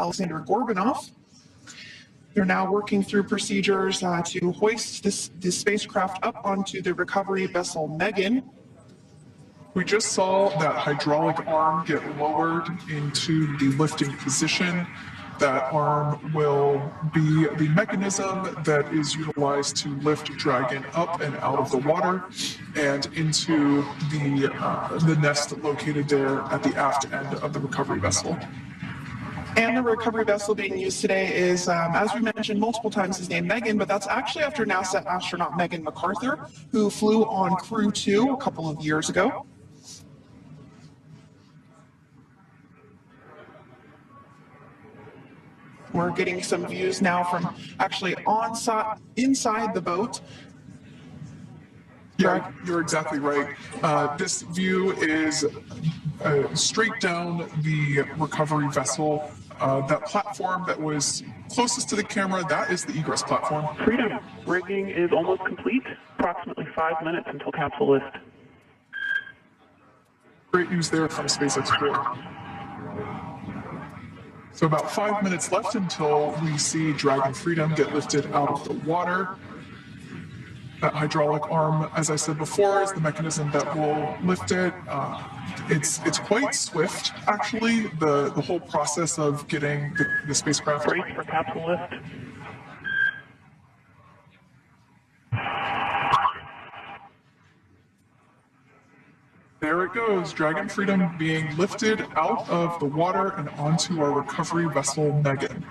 Alexander Gorbunov. They're now working through procedures to hoist this spacecraft up onto the recovery vessel Megan. We just saw that hydraulic arm get lowered into the lifting position. That arm will be the mechanism that is utilized to lift Dragon up and out of the water and into the nest located there at the aft end of the recovery vessel. And the recovery vessel being used today is, as we mentioned multiple times, is named Megan, but that's actually after NASA astronaut Megan McArthur, who flew on Crew 2 a couple of years ago. We're getting some views now from actually inside the boat. Yeah, you're exactly right. This view is straight down the recovery vessel. That platform that was closest to the camera, that is the egress platform. Freedom, rigging is almost complete. Approximately 5 minutes until capsule lift. Great news there from SpaceX 4. So about 5 minutes left until we see Dragon Freedom get lifted out of the water. That hydraulic arm, as I said before, is the mechanism that will lift it. It's quite swift, actually, the whole process of getting the spacecraft. Brace for capsule lift. There it goes, Dragon Freedom being lifted out of the water and onto our recovery vessel, Megan.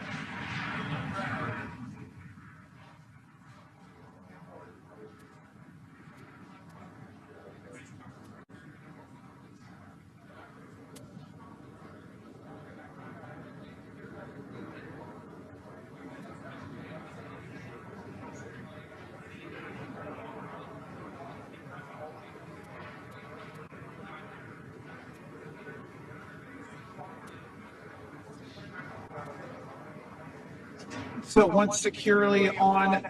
So once securely on...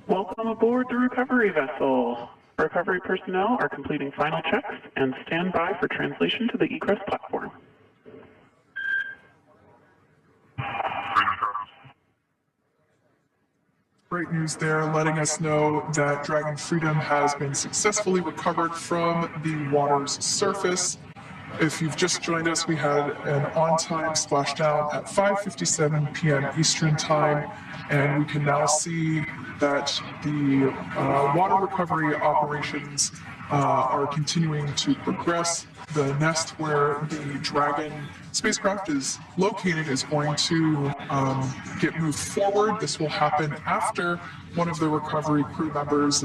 Welcome aboard the recovery vessel. Recovery personnel are completing final checks and stand by for translation to the egress platform. Great news there, letting us know that Dragon Freedom has been successfully recovered from the water's surface. If you've just joined us, we had an on-time splashdown at 5:57 p.m. Eastern Time, and we can now see that the water recovery operations are continuing to progress. The nest where the Dragon spacecraft is located is going to get moved forward. This will happen after one of the recovery crew members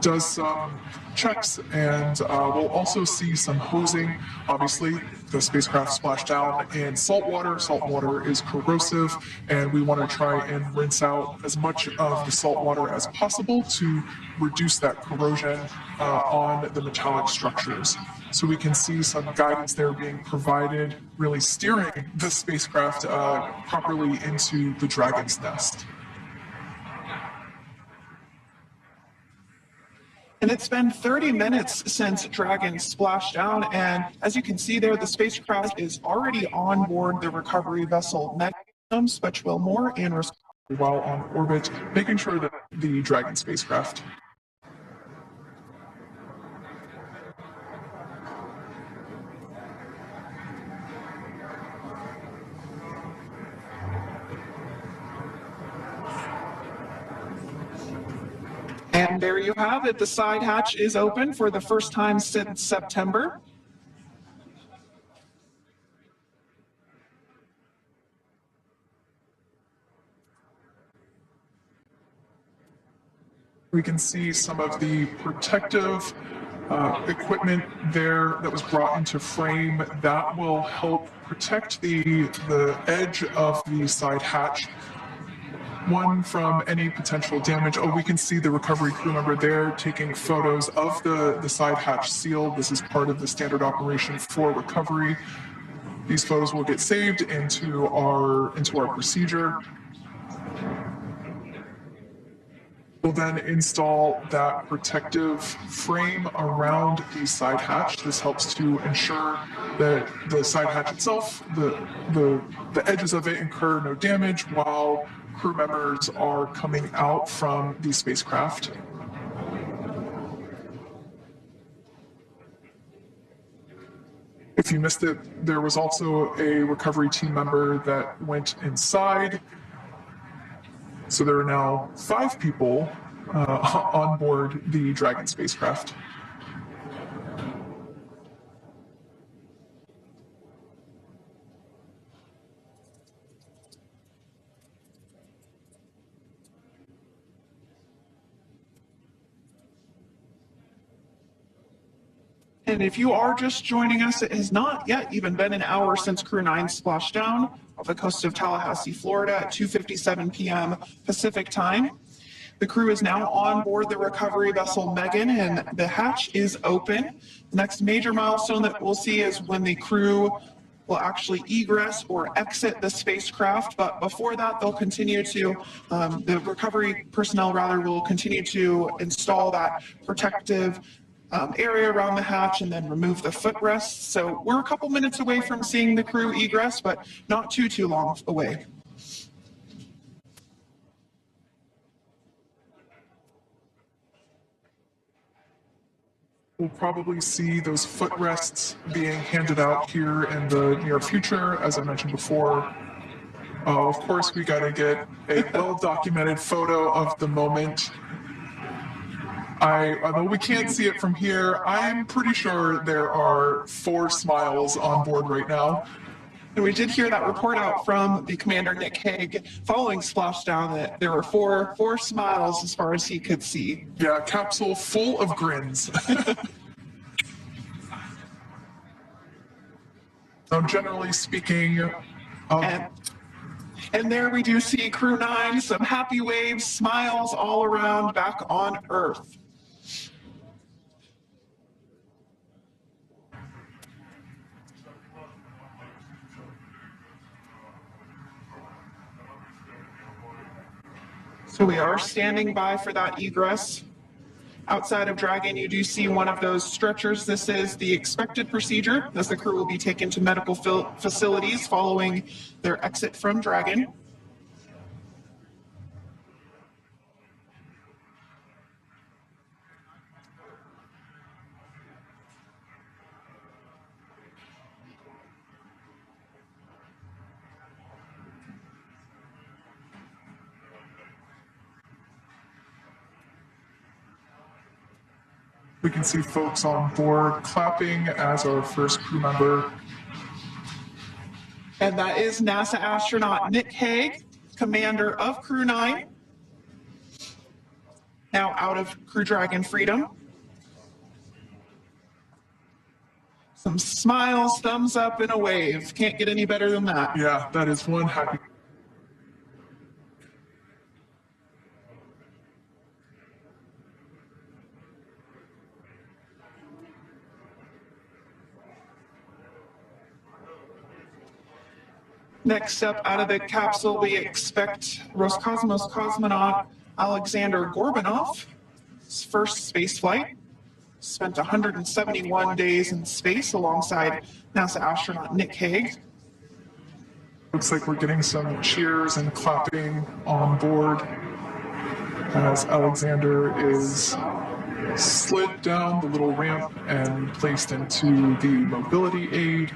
does some checks, and we'll also see some hosing. Obviously, the spacecraft splashed down in salt water. Salt water is corrosive, and we want to try and rinse out as much of the salt water as possible to reduce that corrosion on the metallic structures. So we can see some guidance there being provided, really steering the spacecraft properly into the Dragon's nest. And it's been 30 minutes since Dragon splashed down, and as you can see there, the spacecraft is already on board the recovery vessel Megan, butch'wilmore, and while on orbit, making sure that the Dragon spacecraft. And there you have it. The side hatch is open for the first time since September. We can see some of the protective equipment there that was brought into frame that will help protect the edge of the side hatch. One from any potential damage. Oh, we can see the recovery crew member there taking photos of the side hatch seal. This is part of the standard operation for recovery. These photos will get saved into our procedure. We'll then install that protective frame around the side hatch. This helps to ensure that the side hatch itself, the edges of it incur no damage while crew members are coming out from the spacecraft. If you missed it, there was also a recovery team member that went inside. So there are now 5 people on board the Dragon spacecraft. And if you are just joining us, it has not yet even been an hour since Crew 9 splashed down off the coast of Tallahassee, Florida at 2:57 p.m. Pacific time. The crew is now on board the recovery vessel Megan, and the hatch is open. The next major milestone that we'll see is when the crew will actually egress or exit the spacecraft. But before that, they'll continue to, the recovery personnel rather, will continue to install that protective area around the hatch and then remove the footrests. So we're a couple minutes away from seeing the crew egress, but not too long away. We'll probably see those footrests being handed out here in the near future, as I mentioned before. Of course, we got to get a well-documented photo of the moment. Although we can't see it from here, I'm pretty sure there are 4 smiles on board right now. And we did hear that report out from the commander, Nick Hague, following splashdown that there were four smiles as far as he could see. Yeah, capsule full of grins. Now, generally speaking, and there we do see Crew 9, some happy waves, smiles all around back on Earth. So we are standing by for that egress. Outside of Dragon, you do see one of those stretchers. This is the expected procedure, as the crew will be taken to medical facilities following their exit from Dragon. We can see folks on board clapping as our first crew member. And that is NASA astronaut Nick Hague, commander of Crew 9, now out of Crew Dragon Freedom. Some smiles, thumbs up, and a wave. Can't get any better than that. Yeah, that is one happy. Next up out of the capsule, we expect Roscosmos cosmonaut Alexander Gorbanov. His first space flight. Spent 171 days in space alongside NASA astronaut Nick Hague. Looks like we're getting some cheers and clapping on board as Alexander is slid down the little ramp and placed into the mobility aid.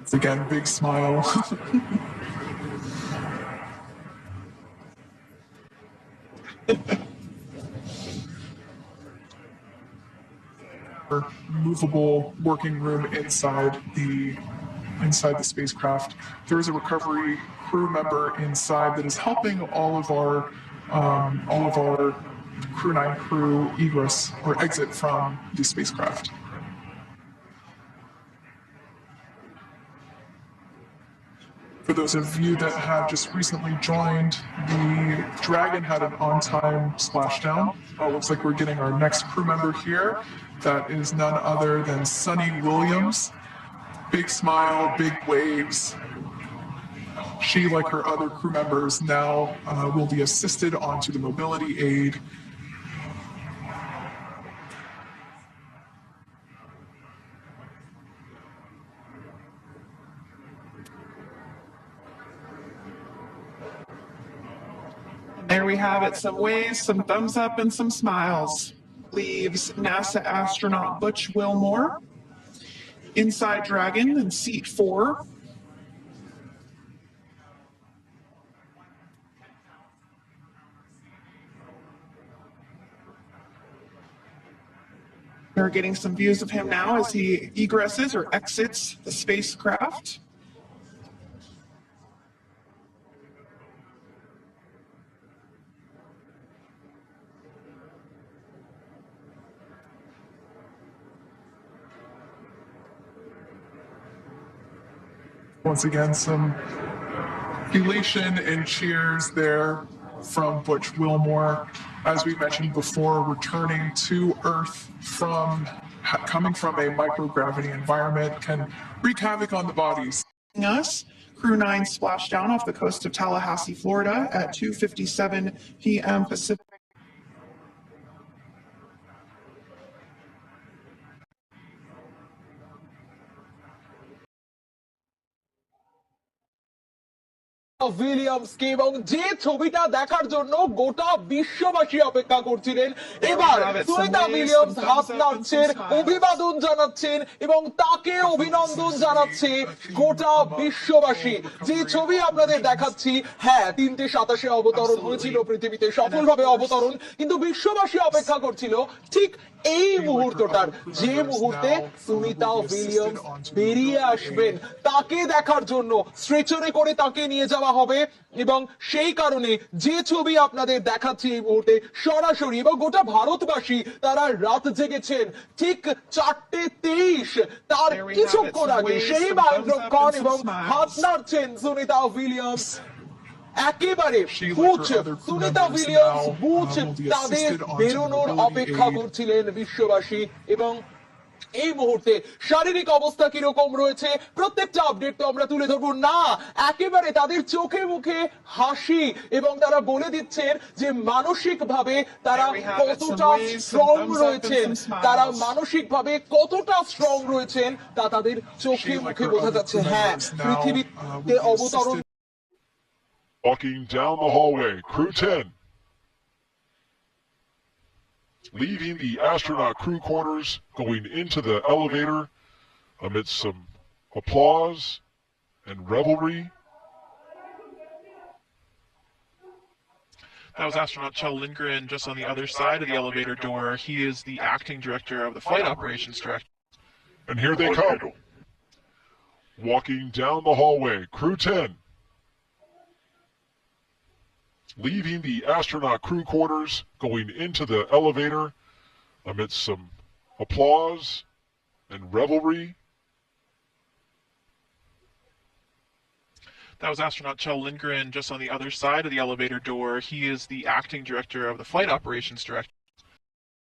It's again, big smile. Movable working room inside the spacecraft. There is a recovery crew member inside that is helping all of our Crew 9 crew egress or exit from the spacecraft. For those of you that have just recently joined, the Dragon had an on-time splashdown. Looks like we're getting our next crew member here. That is none other than Sunny Williams. Big smile, big waves. She, like her other crew members, now will be assisted onto the mobility aid. There we have it, some waves, some thumbs up, and some smiles. Leaves NASA astronaut Butch Wilmore inside Dragon in seat 4. We're getting some views of him now as he egresses or exits the spacecraft. Once again, some elation and cheers there from Butch Wilmore. As we mentioned before, returning to Earth coming from a microgravity environment can wreak havoc on the bodies. Us, Crew 9 splashed down off the coast of Tallahassee, Florida at 2:57 p.m. Pacific. উইলিয়ামসকে এবং যে ছবিটা দেখার জন্য গোটা বিশ্ববাসী অপেক্ষা করছিলেন। এবার সুনিতা উইলিয়ামস হাত নাড়ছেন, অভিবাদন জানাচ্ছেন এবং তাকে অভিনন্দন জানাচ্ছে গোটা বিশ্ববাসী। যে ছবি আপনাদের দেখাচ্ছি, হ্যাঁ 3:27 অবতরণ হয়েছিল পৃথিবীতে, সফলভাবে অবতরণ, কিন্তু বিশ্ববাসী অপেক্ষা করছিল ঠিক এই মুহূর্তটার, যে মুহূর্তে সুনিতা উইলিয়ামস বেরিয়ে আসবেন তাকে দেখার জন্য। স্ট্রেচারে করে তাকে নিয়ে যাওয়া হবে এবং সেই কারণে যে ছবি আপনাদের দেখাচ্ছি এই মুহূর্তে সরাসরি, এবং গোটা ভারতবাসী তারা রাত জেগেছেন ঠিক 4:23 তার কিছুক্ষণ আগে সেই মাইক্রোফোন এবং হাত নাড়ছেন সুনিতা উইলিয়ামস। একেবারে বুচ সুনিতা উইলিয়ামস বুচ তাদের বেরোনোর অপেক্ষা করছিলেন বিশ্ববাসী। এবং এই মুহূর্তে শারীরিক অবস্থা কিরকম রয়েছে প্রত্যেকটা আপডেট তো আমরা তুলে ধরবো না, একেবারে তাদের চোখে মুখে হাসি, এবং তারা বলে দিচ্ছেন যে মানসিকভাবে তারা কতটা স্ট্রং রয়েছেন, তারা মানসিকভাবে কতটা স্ট্রং রয়েছেন তা তাদের চোখে মুখে বোঝা যাচ্ছে। হ্যাঁ, পৃথিবীতে অবতরণ। Walking down the hallway, Crew 10. Leaving the astronaut crew quarters, going into the elevator amidst some applause and revelry. That was astronaut Kjell Lindgren just on the other side of the elevator door. He is the acting director of the flight operations director. And here they come. Walking down the hallway, Crew 10. Leaving the astronaut crew quarters, going into the elevator amidst some applause and revelry. That was astronaut Kjell Lindgren just on the other side of the elevator door. He is the acting director of the flight operations director.